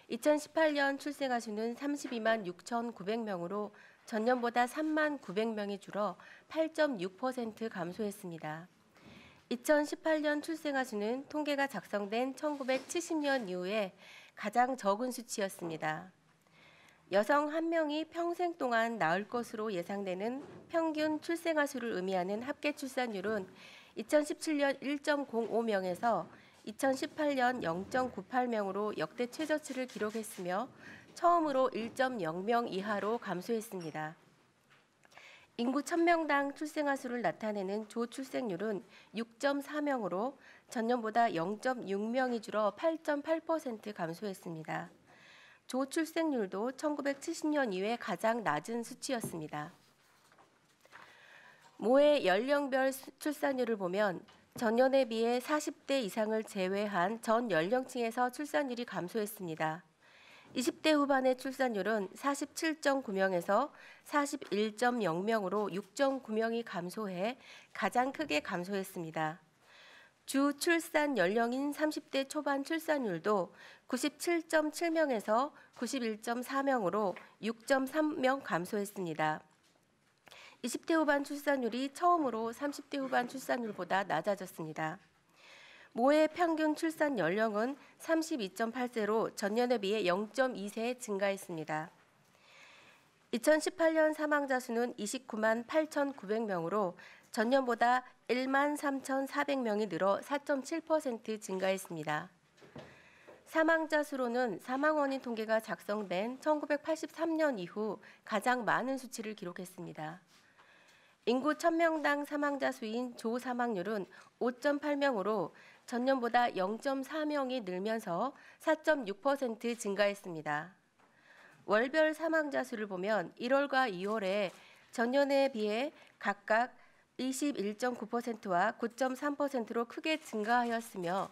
2018년 출생아 수는 32만 6,900명으로 전년보다 3만 900명이 줄어 8.6% 감소했습니다. 2018년 출생아 수는 통계가 작성된 1970년 이후에 가장 적은 수치였습니다. 여성 1명이 평생 동안 낳을 것으로 예상되는 평균 출생아 수를 의미하는 합계 출산율은 2017년 1.05명에서 2018년 0.98명으로 역대 최저치를 기록했으며 처음으로 1.0명 이하로 감소했습니다. 인구 1000명당 출생아 수를 나타내는 조출생률은 6.4명으로 전년보다 0.6명이 줄어 8.8% 감소했습니다. 조출생률도 1970년 이후에 가장 낮은 수치였습니다. 모의 연령별 출산율을 보면 전년에 비해 40대 이상을 제외한 전 연령층에서 출산율이 감소했습니다. 20대 후반의 출산율은 47.9명에서 41.0명으로 6.9명이 감소해 가장 크게 감소했습니다. 주 출산 연령인 30대 초반 출산율도 97.7명에서 91.4명으로 6.3명 감소했습니다. 20대 후반 출산율이 처음으로 30대 후반 출산율보다 낮아졌습니다. 모의 평균 출산 연령은 32.8세로 전년에 비해 0.2세 증가했습니다. 2018년 사망자 수는 29만 8,900명으로 전년보다 1만 3,400명이 늘어 4.7% 증가했습니다. 사망자 수로는 사망 원인 통계가 작성된 1983년 이후 가장 많은 수치를 기록했습니다. 인구 1000명당 사망자 수인 조 사망률은 5.8명으로 전년보다 0.4명이 늘면서 4.6% 증가했습니다. 월별 사망자 수를 보면 1월과 2월에 전년에 비해 각각 21.9%와 9.3%로 크게 증가하였으며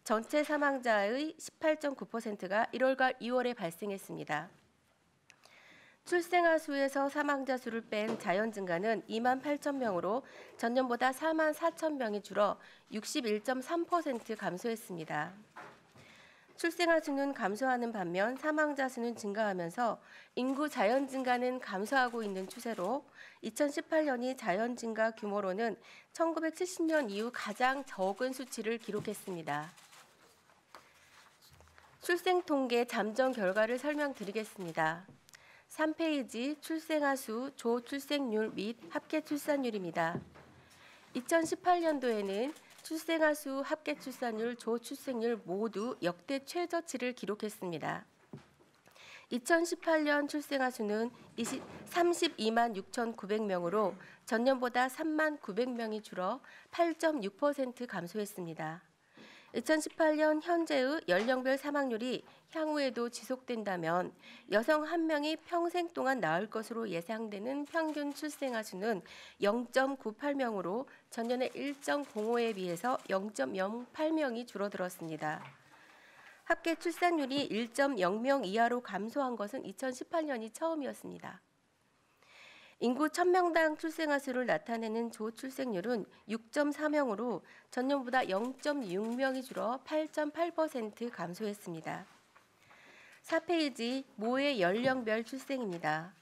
전체 사망자의 18.9%가 1월과 2월에 발생했습니다. 출생아 수에서 사망자 수를 뺀 자연 증가는 2만 8천 명으로 전년보다 4만 4천 명이 줄어 61.3% 감소했습니다. 출생아 수는 감소하는 반면 사망자 수는 증가하면서 인구 자연 증가는 감소하고 있는 추세로 2018년이 자연 증가 규모로는 1970년 이후 가장 적은 수치를 기록했습니다. 출생 통계 잠정 결과를 설명드리겠습니다. 3페이지 출생아 수, 조 출생률 및 합계 출산율입니다. 2018년도에는 출생아 수, 합계 출산율, 조 출생률 모두 역대 최저치를 기록했습니다. 2018년 출생아 수는 32만 6,900명으로 전년보다 3만 900명이 줄어 8.6% 감소했습니다. 2018년 현재의 연령별 사망률이 향후에도 지속된다면 여성 1명이 평생 동안 낳을 것으로 예상되는 평균 출생아 수는 0.98명으로 전년의 1.05에 비해서 0.08명이 줄어들었습니다. 합계 출산율이 1.0명 이하로 감소한 것은 2018년이 처음이었습니다. 인구 1000명당 출생아 수를 나타내는 조 출생률은 6.4명으로 전년보다 0.6명이 줄어 8.8% 감소했습니다. 4페이지 모의 연령별 출생입니다.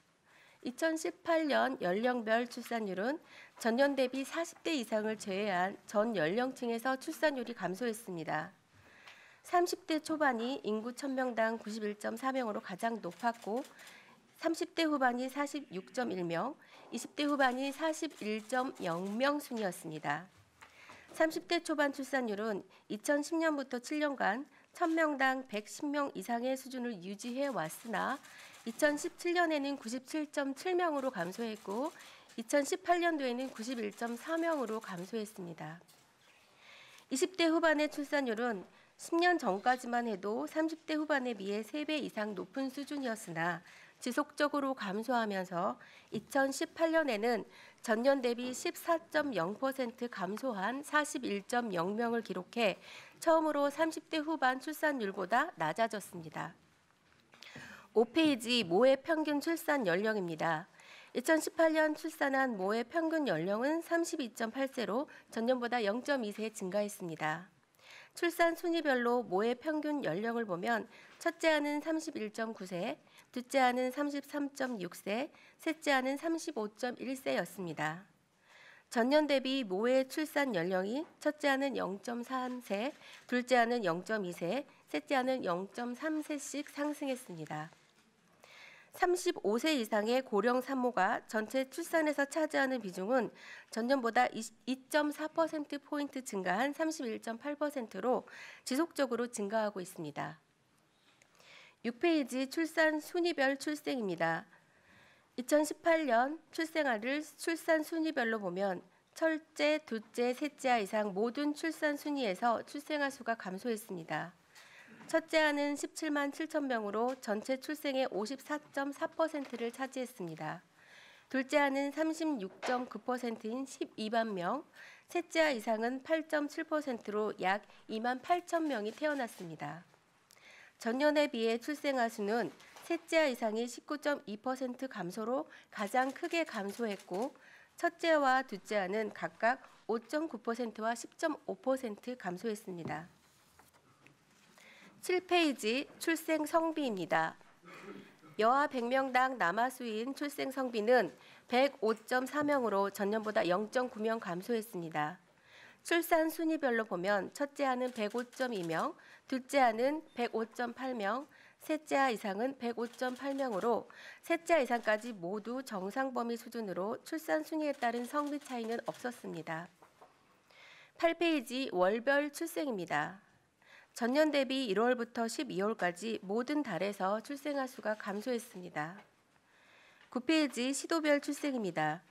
2018년 연령별 출산율은 전년 대비 40대 이상을 제외한 전 연령층에서 출산율이 감소했습니다. 30대 초반이 인구 1000명당 91.4명으로 가장 높았고 30대 후반이 46.1명, 20대 후반이 41.0명 순이었습니다. 30대 초반 출산율은 2010년부터 7년간 1000명당 110명 이상의 수준을 유지해 왔으나 2017년에는 97.7명으로 감소했고 2018년도에는 91.4명으로 감소했습니다. 20대 후반의 출산율은 10년 전까지만 해도 30대 후반에 비해 3배 이상 높은 수준이었으나 지속적으로 감소하면서 2018년에는 전년 대비 14.0% 감소한 41.0명을 기록해 처음으로 30대 후반 출산율보다 낮아졌습니다. 5페이지 모의 평균 출산 연령입니다. 2018년 출산한 모의 평균 연령은 32.8세로 전년보다 0.2세 증가했습니다. 출산 순위별로 모의 평균 연령을 보면 첫째 아는 31.9세, 둘째 아는 33.6세, 셋째 아는 35.1세였습니다. 전년 대비 모의 출산 연령이 첫째 아는 0.3세, 둘째 아는 0.2세, 셋째 아는 0.3세씩 상승했습니다. 35세 이상의 고령 산모가 전체 출산에서 차지하는 비중은 전년보다 2.4%포인트 증가한 31.8%로 지속적으로 증가하고 있습니다. 6페이지 출산 순위별 출생입니다. 2018년 출생아를 출산 순위별로 보면 첫째, 둘째, 셋째 이상 모든 출산 순위에서 출생아 수가 감소했습니다. 첫째 아는 17만 7천 명으로 전체 출생의 54.4%를 차지했습니다. 둘째 아는 36.9%인 12만 명, 셋째 아 이상은 8.7%로 약 2만 8천 명이 태어났습니다. 전년에 비해 출생아 수는 셋째 아 이상이 19.2% 감소로 가장 크게 감소했고 첫째와 둘째 아는 각각 5.9%와 10.5% 감소했습니다. 7페이지 출생 성비입니다. 여아 100명당 남아 수인 출생 성비는 105.4명으로 전년보다 0.9명 감소했습니다. 출산 순위별로 보면 첫째 아는 105.2명, 둘째 아는 105.8명, 셋째 아 이상은 105.8명으로 셋째 아 이상까지 모두 정상 범위 수준으로 출산 순위에 따른 성비 차이는 없었습니다. 8페이지 월별 출생입니다. 전년 대비 1월부터 12월까지 모든 달에서 출생아 수가 감소했습니다. 9페이지 시도별 출생입니다.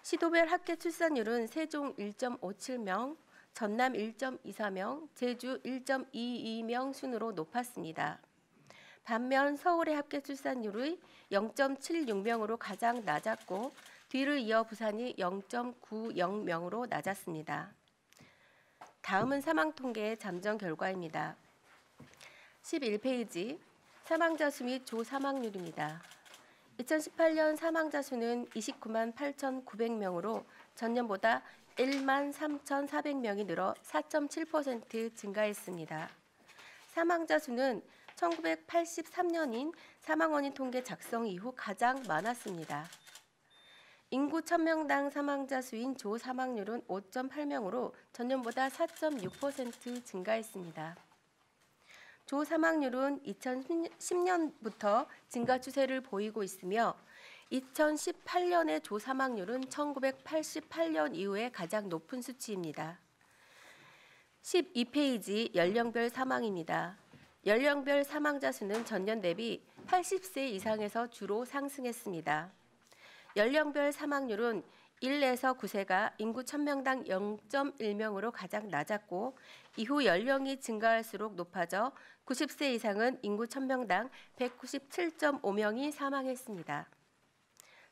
시도별 합계 출산율은 세종 1.57명, 전남 1.24명, 제주 1.22명 순으로 높았습니다. 반면 서울의 합계 출산율이 0.76명으로 가장 낮았고 뒤를 이어 부산이 0.90명으로 낮았습니다. 다음은 사망통계 잠정 결과입니다. 11페이지 사망자 수 및 조사망률입니다. 2018년 사망자 수는 29만 8,900명으로 전년보다 1만 3,400명이 늘어 4.7% 증가했습니다. 사망자 수는 1983년인 사망원인 통계 작성 이후 가장 많았습니다. 인구 1000명당 사망자 수인 조 사망률은 5.8명으로 전년보다 4.6% 증가했습니다. 조 사망률은 2010년부터 증가 추세를 보이고 있으며 2018년의 조 사망률은 1988년 이후에 가장 높은 수치입니다. 12페이지 연령별 사망입니다. 연령별 사망자 수는 전년 대비 80세 이상에서 주로 상승했습니다. 연령별 사망률은 1에서 9세가 인구 1000명당 0.1명으로 가장 낮았고 이후 연령이 증가할수록 높아져 90세 이상은 인구 1000명당 197.5명이 사망했습니다.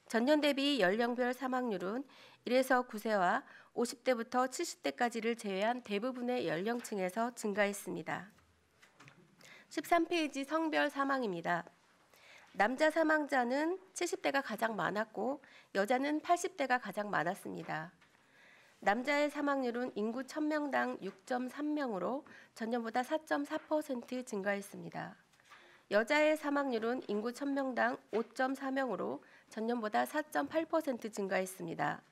전년 대비 연령별 사망률은 1에서 9세와 50대부터 70대까지를 제외한 대부분의 연령층에서 증가했습니다. 13페이지 성별 사망입니다. 남자 사망자는 70대가 가장 많았고 여자는 80대가 가장 많았습니다. 남자의 사망률은 인구 1000명당 6.3명으로 전년보다 4.4% 증가했습니다. 여자의 사망률은 인구 1000명당 5.4명으로 전년보다 4.8% 증가했습니다.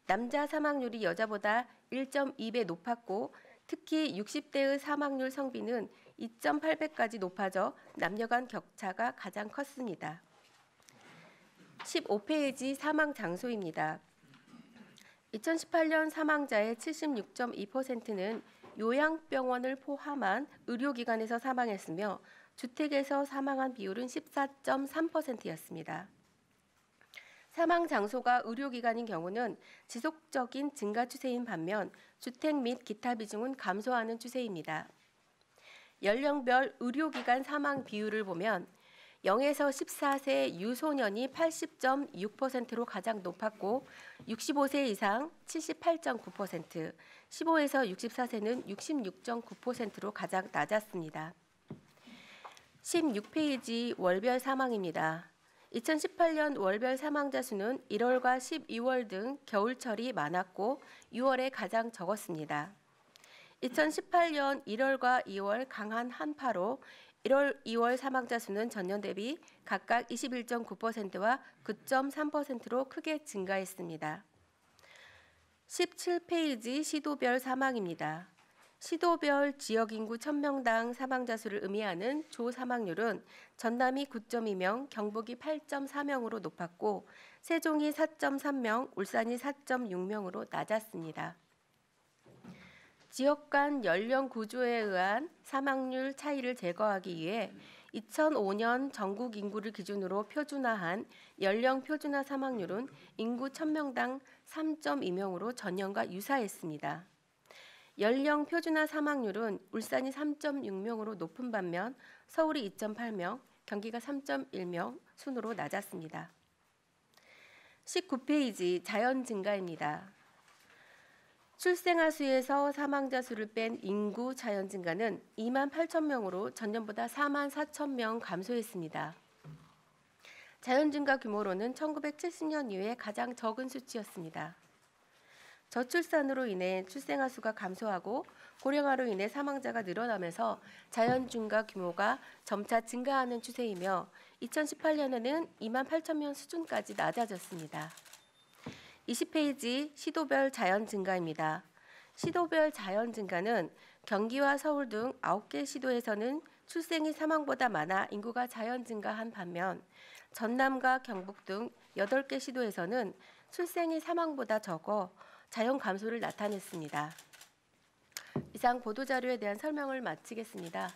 남자 사망률이 여자보다 1.2배 높았고 특히 60대의 사망률 성비는 2.8배까지 높아져 남녀 간 격차가 가장 컸습니다. 15페이지 사망 장소입니다. 2018년 사망자의 76.2%는 요양병원을 포함한 의료기관에서 사망했으며 주택에서 사망한 비율은 14.3%였습니다. 사망 장소가 의료기관인 경우는 지속적인 증가 추세인 반면 주택 및 기타 비중은 감소하는 추세입니다. 연령별 의료기관 사망 비율을 보면 0에서 14세 유소년이 80.6%로 가장 높았고 65세 이상 78.9%, 15에서 64세는 66.9%로 가장 낮았습니다. 16페이지 월별 사망입니다. 2018년 월별 사망자 수는 1월과 12월 등 겨울철이 많았고 6월에 가장 적었습니다. 2018년 1월과 2월 강한 한파로 1월, 2월 사망자 수는 전년 대비 각각 21.9%와 9.3%로 크게 증가했습니다. 17페이지 시도별 사망입니다. 시도별 지역 인구 1000명당 사망자 수를 의미하는 조 사망률은 전남이 9.2명, 경북이 8.4명으로 높았고 세종이 4.3명, 울산이 4.6명으로 낮았습니다. 지역 간 연령 구조에 의한 사망률 차이를 제거하기 위해 2005년 전국 인구를 기준으로 표준화한 연령 표준화 사망률은 인구 1000명당 3.2명으로 전년과 유사했습니다. 연령 표준화 사망률은 울산이 3.6명으로 높은 반면 서울이 2.8명, 경기가 3.1명 순으로 낮았습니다. 19페이지 자연 증가입니다. 출생아 수에서 사망자 수를 뺀 인구 자연 증가는 2만 8천 명으로 전년보다 4만 4천 명 감소했습니다. 자연 증가 규모로는 1970년 이후에 가장 적은 수치였습니다. 저출산으로 인해 출생아 수가 감소하고 고령화로 인해 사망자가 늘어나면서 자연 증가 규모가 점차 증가하는 추세이며 2018년에는 2만 8천 명 수준까지 낮아졌습니다. 20페이지 시도별 자연 증가입니다. 시도별 자연 증가는 경기와 서울 등 9개 시도에서는 출생이 사망보다 많아 인구가 자연 증가한 반면 전남과 경북 등 8개 시도에서는 출생이 사망보다 적어 자연 감소를 나타냈습니다. 이상 보도자료에 대한 설명을 마치겠습니다.